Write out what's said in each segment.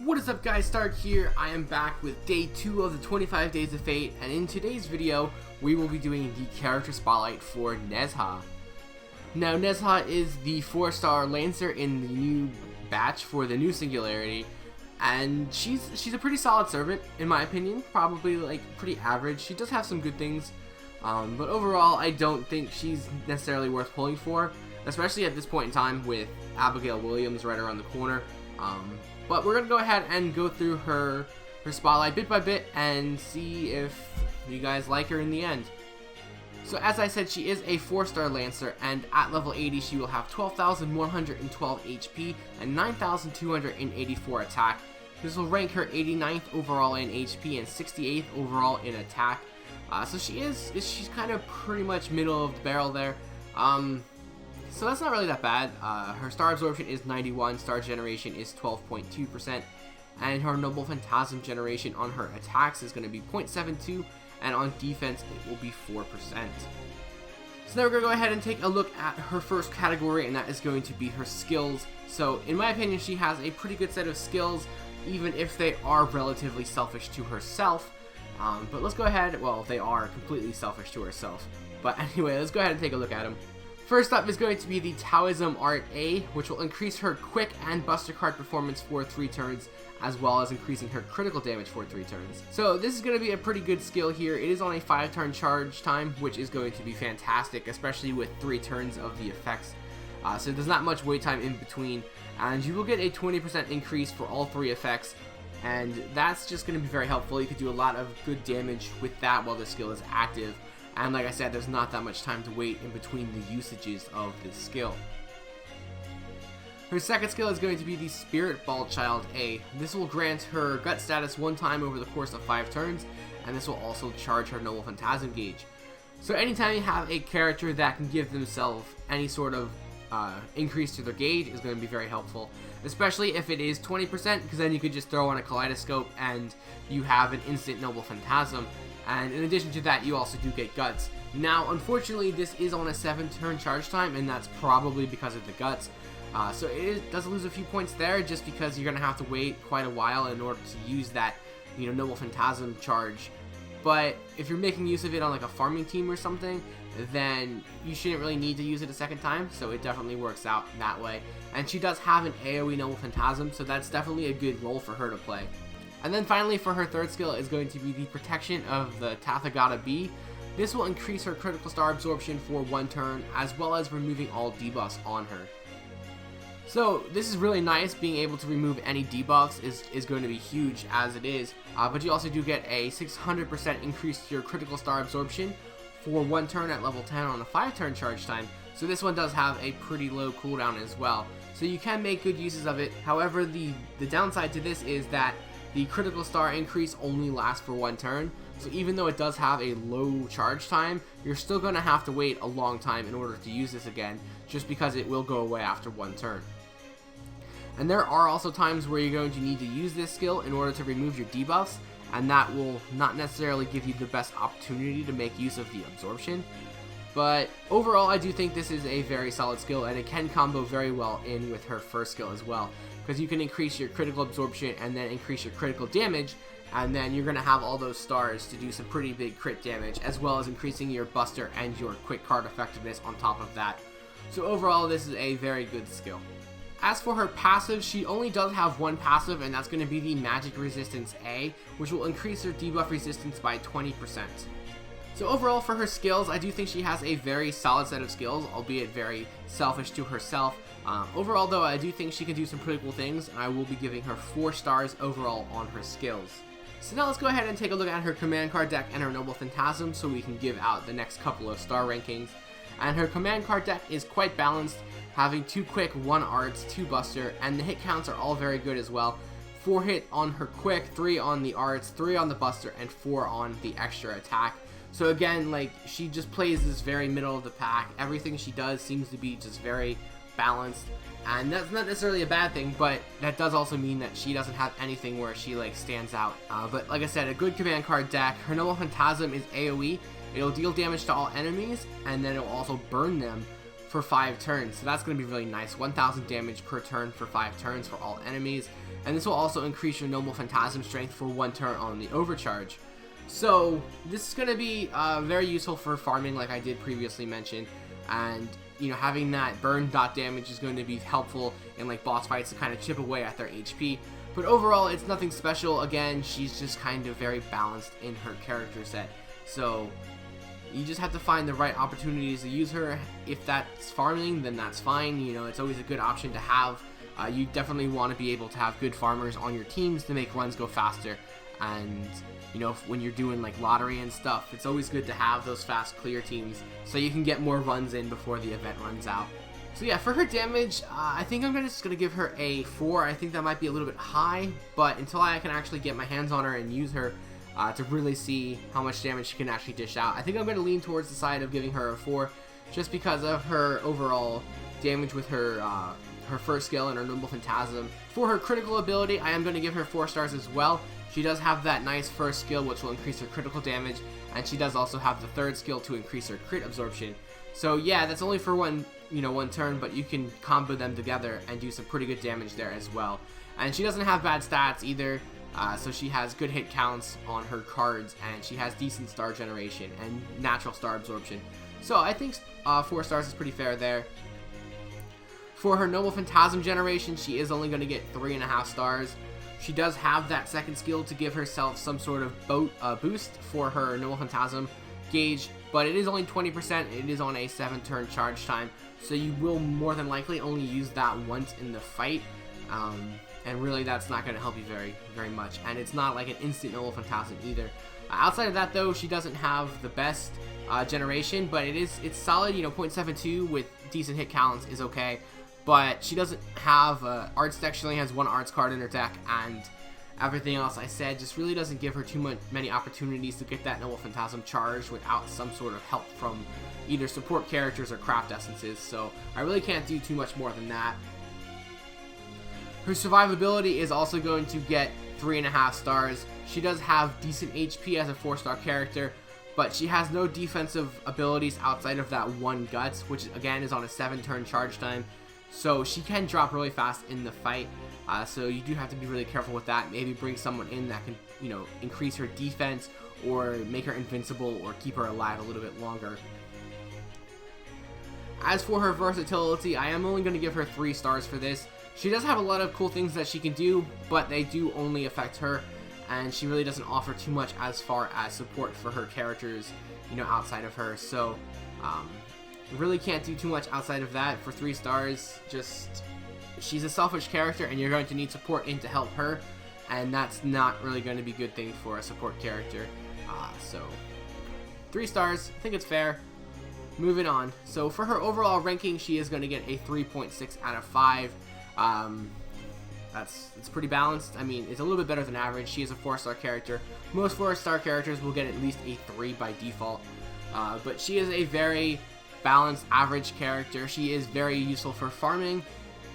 What is up guys, Stark here. I am back with day 2 of the 25 Days of Fate, and in today's video we will be doing the character spotlight for Nezha. Now Nezha is the 4-star Lancer in the new batch for the new Singularity, and she's a pretty solid servant in my opinion, probably like pretty average. She does have some good things, but overall I don't think she's necessarily worth pulling for, especially at this point in time with Abigail Williams right around the corner. But we're going to go ahead and go through her spotlight bit by bit and see if you guys like her in the end. So as I said, she is a 4-star Lancer, and at level 80 she will have 12,112 HP and 9,284 attack. This will rank her 89th overall in HP and 68th overall in attack. So she's kind of pretty much middle of the barrel there. So that's not really that bad. Her star absorption is 91, star generation is 12.2%, and her noble phantasm generation on her attacks is going to be 0.72, and on defense it will be 4%. So now we're going to go ahead and take a look at her first category, and that is going to be her skills. So in my opinion, she has a pretty good set of skills, even if they are relatively selfish to herself. But let's go ahead, well, they are completely selfish to herself. But anyway, let's go ahead and take a look at them. First up is going to be the Taoism Art A, which will increase her quick and buster card performance for 3 turns, as well as increasing her critical damage for 3 turns. So this is going to be a pretty good skill here. It is on a 5-turn charge time, which is going to be fantastic, especially with 3 turns of the effects. So there's not much wait time in between, and you will get a 20% increase for all 3 effects, and that's just going to be very helpful. You could do a lot of good damage with that while the skill is active. And like I said, there's not that much time to wait in between the usages of this skill. Her second skill is going to be the Spirit Ball Child A. This will grant her gut status 1 time over the course of 5 turns, and this will also charge her Noble Phantasm gauge. So anytime you have a character that can give themselves any sort of increase to their gauge is going to be very helpful, especially if it is 20%, because then you could just throw on a Kaleidoscope and you have an instant Noble Phantasm. And in addition to that, you also do get guts. Now, unfortunately, this is on a 7-turn charge time, and that's probably because of the guts. So it does lose a few points there, just because you're going to have to wait quite a while in order to use that, Noble Phantasm charge. But if you're making use of it on like a farming team or something, then you shouldn't really need to use it a second time, so it definitely works out that way. And she does have an AoE Noble Phantasm, so that's definitely a good role for her to play. And then finally, for her third skill is going to be the Protection of the Tathagata B. This will increase her critical star absorption for 1 turn, as well as removing all debuffs on her. So this is really nice. Being able to remove any debuffs is going to be huge as it is, but you also do get a 600% increase to your critical star absorption for 1 turn at level 10 on a 5-turn charge time. So this one does have a pretty low cooldown as well. So you can make good uses of it. However, the downside to this is that the critical star increase only lasts for 1 turn, so even though it does have a low charge time, you're still going to have to wait a long time in order to use this again, just because it will go away after 1 turn. And there are also times where you're going to need to use this skill in order to remove your debuffs, and that will not necessarily give you the best opportunity to make use of the absorption. But overall, I do think this is a very solid skill, and it can combo very well in with her first skill as well, because you can increase your critical absorption and then increase your critical damage, and then you're going to have all those stars to do some pretty big crit damage, as well as increasing your buster and your quick card effectiveness on top of that. So overall, this is a very good skill. As for her passive, she only does have 1 passive, and that's going to be the Magic Resistance A, which will increase her debuff resistance by 20%. So overall, for her skills, I do think she has a very solid set of skills, albeit very selfish to herself. Overall, though, I do think she can do some pretty cool things, and I will be giving her 4 stars overall on her skills. So now let's go ahead and take a look at her command card deck and her Noble Phantasm, so we can give out the next couple of star rankings. And her command card deck is quite balanced, having 2 quick, 1 arts, 2 buster, and the hit counts are all very good as well. 4 hit on her quick, 3 on the arts, 3 on the buster, and 4 on the extra attack. So again, like, she just plays this very middle of the pack. Everything she does seems to be just very balanced, and that's not necessarily a bad thing, but that does also mean that she doesn't have anything where she like stands out. But like I said, a good command card deck. Her Noble Phantasm is AoE. It'll deal damage to all enemies, and then it'll also burn them for 5 turns, so that's going to be really nice. 1000 damage per turn for 5 turns for all enemies, and this will also increase your Noble Phantasm strength for 1 turn on the overcharge. So this is going to be very useful for farming, like I did previously mention, and you know, having that burn dot damage is going to be helpful in like boss fights to kind of chip away at their HP. But overall, it's nothing special. Again, she's just kind of very balanced in her character set. So you just have to find the right opportunities to use her. If that's farming, then that's fine. You know, it's always a good option to have. You definitely want to be able to have good farmers on your teams to make runs go faster. And you know, when you're doing like lottery and stuff, it's always good to have those fast clear teams so you can get more runs in before the event runs out. So yeah, for her damage, I think I'm just going to give her a 4. I think that might be a little bit high, but until I can actually get my hands on her and use her to really see how much damage she can actually dish out, I think I'm going to lean towards the side of giving her a 4 just because of her overall damage with her her first skill and her Noble Phantasm. For her critical ability, I am going to give her 4 stars as well. She does have that nice first skill which will increase her critical damage, and she does also have the third skill to increase her crit absorption. So yeah, that's only for one turn, but you can combo them together and do some pretty good damage there as well. And she doesn't have bad stats either, so she has good hit counts on her cards, and she has decent star generation and natural star absorption. So I think 4 stars is pretty fair there. For her Noble Phantasm generation, she is only going to get 3.5 stars. She does have that second skill to give herself some sort of boost for her Noble Phantasm gauge, but it is only 20%. It is on a 7-turn charge time, so you will more than likely only use that once in the fight, and really that's not going to help you very much. And it's not like an instant Noble Phantasm either. Outside of that, though, she doesn't have the best generation, but it's solid. You know, 0.72 with decent hit counts is okay. But she doesn't have arts deck. She only has 1 arts card in her deck, and everything else I said just really doesn't give her many opportunities to get that Noble Phantasm charged without some sort of help from either support characters or craft essences. So I really can't do too much more than that. Her survivability is also going to get 3.5 stars. She does have decent HP as a 4-star character, but she has no defensive abilities outside of that 1 Guts, which again is on a 7-turn charge time. So she can drop really fast in the fight, so you do have to be really careful with that. Maybe bring someone in that can, you know, increase her defense or make her invincible or keep her alive a little bit longer. As for her versatility, I am only going to give her 3 stars for this. She does have a lot of cool things that she can do, but they do only affect her, and she really doesn't offer too much as far as support for her characters, you know, outside of her. So really can't do too much outside of that for 3 stars. Just, she's a selfish character and you're going to need support in to help her, and that's not really going to be a good thing for a support character. So 3 stars, I think it's fair. Moving on. So for her overall ranking, she is going to get a 3.6 out of 5. It's pretty balanced. I mean, it's a little bit better than average. She is a 4-star character. Most 4-star characters will get at least a 3 by default, but she is a very balanced average character. She is very useful for farming,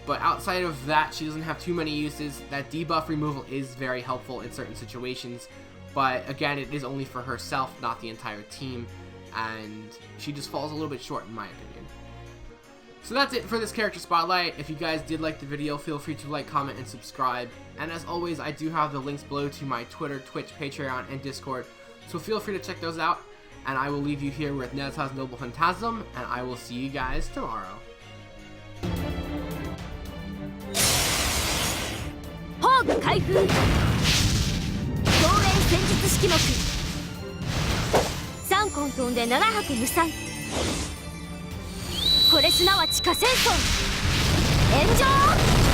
but outside of that, she doesn't have too many uses. That debuff removal is very helpful in certain situations, but again, it is only for herself, not the entire team, and she just falls a little bit short in my opinion. So that's it for this character spotlight. If you guys did like the video, feel free to like, comment, and subscribe. And as always, I do have the links below to my Twitter, Twitch, Patreon, and Discord, so feel free to check those out. And I will leave you here with Nezha's Noble Phantasm, and I will see you guys tomorrow. 宝具開封。増援戦術式目。3根飛んで7泊無産。これすなわち河川村。炎上。